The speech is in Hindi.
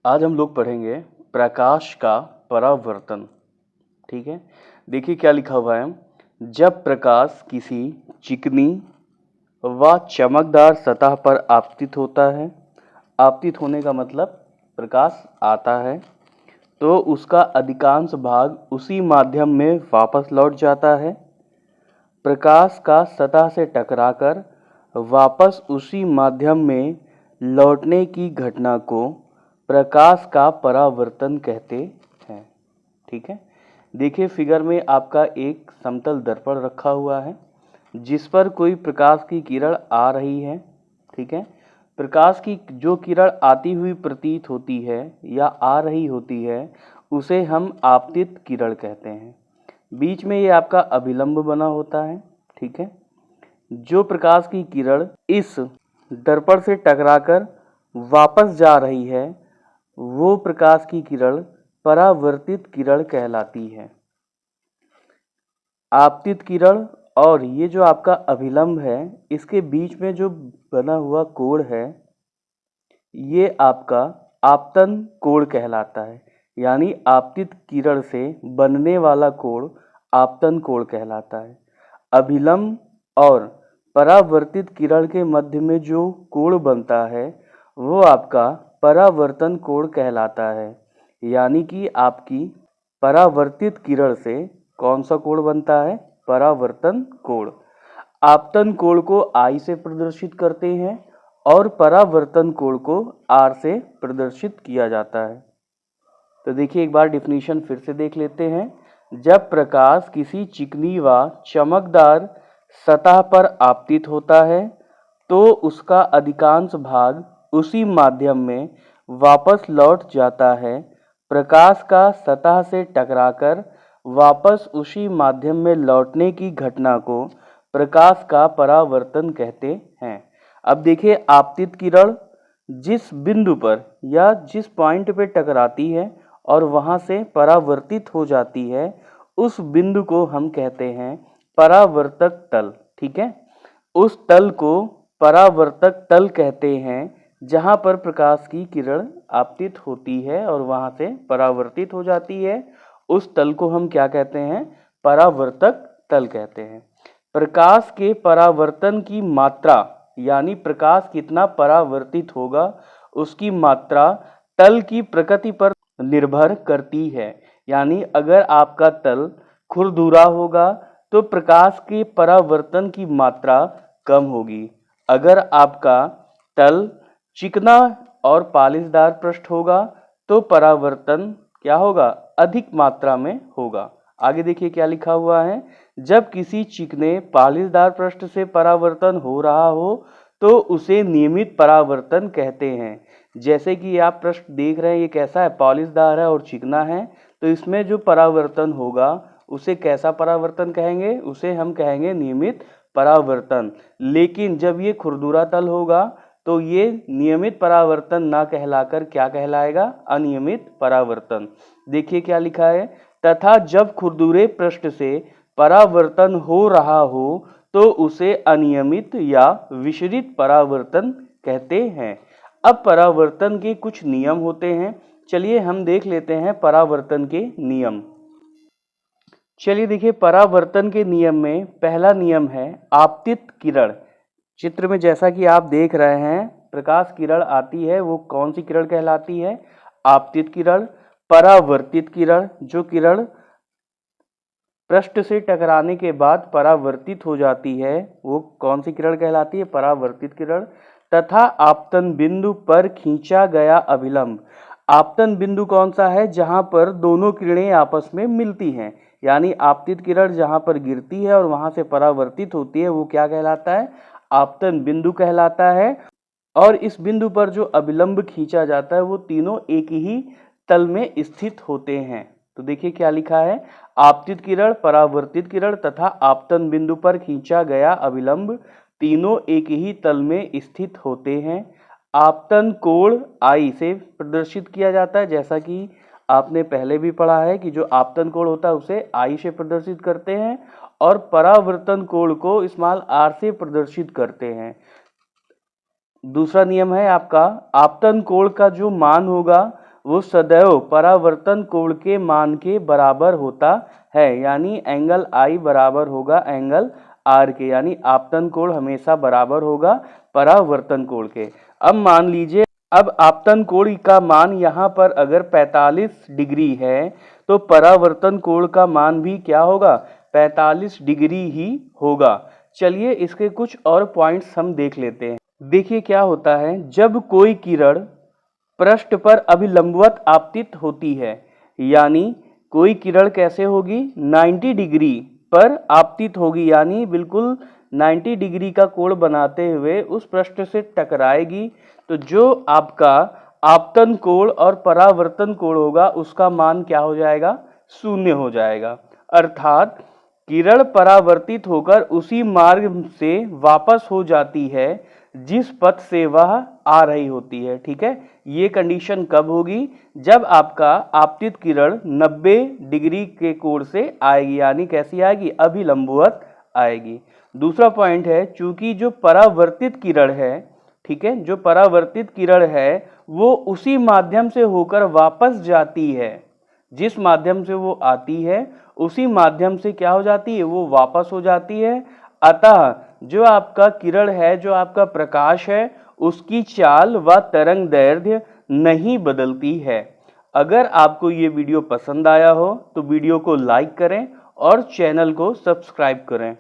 आज हम लोग पढ़ेंगे प्रकाश का परावर्तन। ठीक है, देखिए क्या लिखा हुआ है। जब प्रकाश किसी चिकनी व चमकदार सतह पर आपतित होता है, आपतित होने का मतलब प्रकाश आता है, तो उसका अधिकांश भाग उसी माध्यम में वापस लौट जाता है। प्रकाश का सतह से टकराकर वापस उसी माध्यम में लौटने की घटना को प्रकाश का परावर्तन कहते हैं। ठीक है, देखिए फिगर में आपका एक समतल दर्पण रखा हुआ है जिस पर कोई प्रकाश की किरण आ रही है। ठीक है, प्रकाश की जो किरण आती हुई प्रतीत होती है या आ रही होती है उसे हम आपतित किरण कहते हैं। बीच में ये आपका अभिलंब बना होता है। ठीक है, जो प्रकाश की किरण इस दर्पण से टकराकर वापस जा रही है वो प्रकाश की किरण परावर्तित किरण कहलाती है। आपतित किरण और ये जो आपका अभिलंब है इसके बीच में जो बना हुआ कोण है ये आपका आपतन कोण कहलाता है, यानी आपतित किरण से बनने वाला कोण आपतन कोण कहलाता है। अभिलंब और परावर्तित किरण के मध्य में जो कोण बनता है वो आपका परावर्तन कोण कहलाता है, यानी कि आपकी परावर्तित किरण से कौन सा कोण बनता है? परावर्तन कोण। आपतन कोण को I से प्रदर्शित करते हैं और परावर्तन कोण को R से प्रदर्शित किया जाता है। तो देखिए एक बार डेफिनेशन फिर से देख लेते हैं। जब प्रकाश किसी चिकनी व चमकदार सतह पर आपतित होता है तो उसका अधिकांश भाग उसी माध्यम में वापस लौट जाता है। प्रकाश का सतह से टकराकर वापस उसी माध्यम में लौटने की घटना को प्रकाश का परावर्तन कहते हैं। अब देखिए आपतित किरण जिस बिंदु पर या जिस पॉइंट पे टकराती है और वहां से परावर्तित हो जाती है उस बिंदु को हम कहते हैं परावर्तक तल। ठीक है, उस तल को परावर्तक तल कहते हैं जहां पर प्रकाश की किरण आपतित होती है और वहां से परावर्तित हो जाती है। उस तल को हम क्या कहते हैं? परावर्तक तल कहते हैं। प्रकाश के परावर्तन की मात्रा यानी प्रकाश कितना परावर्तित होगा उसकी मात्रा तल की प्रकृति पर निर्भर करती है। यानी अगर आपका तल खुरदुरा होगा तो प्रकाश के परावर्तन की मात्रा कम होगी। अगर आपका तल चिकना और पालिशदार पृष्ठ होगा तो परावर्तन क्या होगा? अधिक मात्रा में होगा। आगे देखिए क्या लिखा हुआ है। जब किसी चिकने पालिशदार पृष्ठ से परावर्तन हो रहा हो तो उसे नियमित परावर्तन कहते हैं। जैसे कि आप पृष्ठ देख रहे हैं ये कैसा है? पॉलिशदार है और चिकना है, तो इसमें जो परावर्तन होगा उसे कैसा परावर्तन कहेंगे? उसे हम कहेंगे नियमित परावर्तन। लेकिन जब ये खुरदुरा तल होगा तो ये नियमित परावर्तन ना कहलाकर क्या कहलाएगा? अनियमित परावर्तन। देखिए क्या लिखा है। तथा जब खुरदुरे पृष्ठ से परावर्तन हो रहा हो तो उसे अनियमित या विचलित परावर्तन कहते हैं। अब परावर्तन के कुछ नियम होते हैं, चलिए हम देख लेते हैं परावर्तन के नियम। चलिए देखिए परावर्तन के नियम में पहला नियम है आपतित किरण। चित्र में जैसा कि आप देख रहे हैं प्रकाश किरण आती है वो कौन सी किरण कहलाती है? आपतित किरण। परावर्तित किरण, जो किरण पृष्ठ से टकराने के बाद परावर्तित हो जाती है वो कौन सी किरण कहलाती है? परावर्तित किरण। तथा आपतन बिंदु पर खींचा गया अभिलंब। आपतन बिंदु कौन सा है? जहां पर दोनों किरणें आपस में मिलती हैं, यानी आपतित किरण जहां पर गिरती है और वहां से परावर्तित होती है वो क्या कहलाता है? आपतन बिंदु कहलाता है। और इस बिंदु पर जो अभिलंब खींचा जाता है वो तीनों एक ही तल में स्थित होते हैं। तो देखिए क्या लिखा है। आपतित किरण, परावर्तित किरण तथा आपतन बिंदु पर खींचा गया अभिलंब तीनों एक ही तल में स्थित होते हैं। आपतन कोण I से प्रदर्शित किया जाता है, जैसा कि आपने पहले भी पढ़ा है कि जो आपतन कोण होता है उसे I से प्रदर्शित करते हैं और परावर्तन कोण को स्मॉल r से प्रदर्शित करते हैं। दूसरा नियम है आपका आपतन कोण का जो मान होगा वो सदैव परावर्तन कोण के मान के बराबर होता है, यानी एंगल I बराबर होगा एंगल R के, यानी आपतन कोण हमेशा बराबर होगा परावर्तन कोण के। अब मान लीजिए, अब आपतन कोण का मान यहाँ पर अगर 45 डिग्री है तो परावर्तन कोण का मान भी क्या होगा, 45 डिग्री ही होगा। चलिए इसके कुछ और पॉइंट्स हम देख लेते हैं। देखिए क्या होता है, जब कोई किरण पृष्ठ पर अभिलंबवत आपतित होती है, यानी कोई किरण कैसे होगी, 90 डिग्री पर आपतित होगी, यानी बिल्कुल 90 डिग्री का कोण बनाते हुए उस पृष्ठ से टकराएगी, तो जो आपका आपतन कोण और परावर्तन कोण होगा उसका मान क्या हो जाएगा, शून्य हो जाएगा। अर्थात किरण परावर्तित होकर उसी मार्ग से वापस हो जाती है जिस पथ से वह आ रही होती है। ठीक है, ये कंडीशन कब होगी, जब आपका आपतित किरण 90 डिग्री के कोण से आएगी, यानी कैसी आएगी, अभिलंबवत आएगी। दूसरा पॉइंट है, चूंकि जो परावर्तित किरण है, ठीक है, जो परावर्तित किरण है वो उसी माध्यम से होकर वापस जाती है, जिस माध्यम से वो आती है उसी माध्यम से क्या हो जाती है, वो वापस हो जाती है। अतः जो आपका किरण है, जो आपका प्रकाश है, उसकी चाल व तरंग दैर्ध्य नहीं बदलती है। अगर आपको ये वीडियो पसंद आया हो तो वीडियो को लाइक करें और चैनल को सब्सक्राइब करें।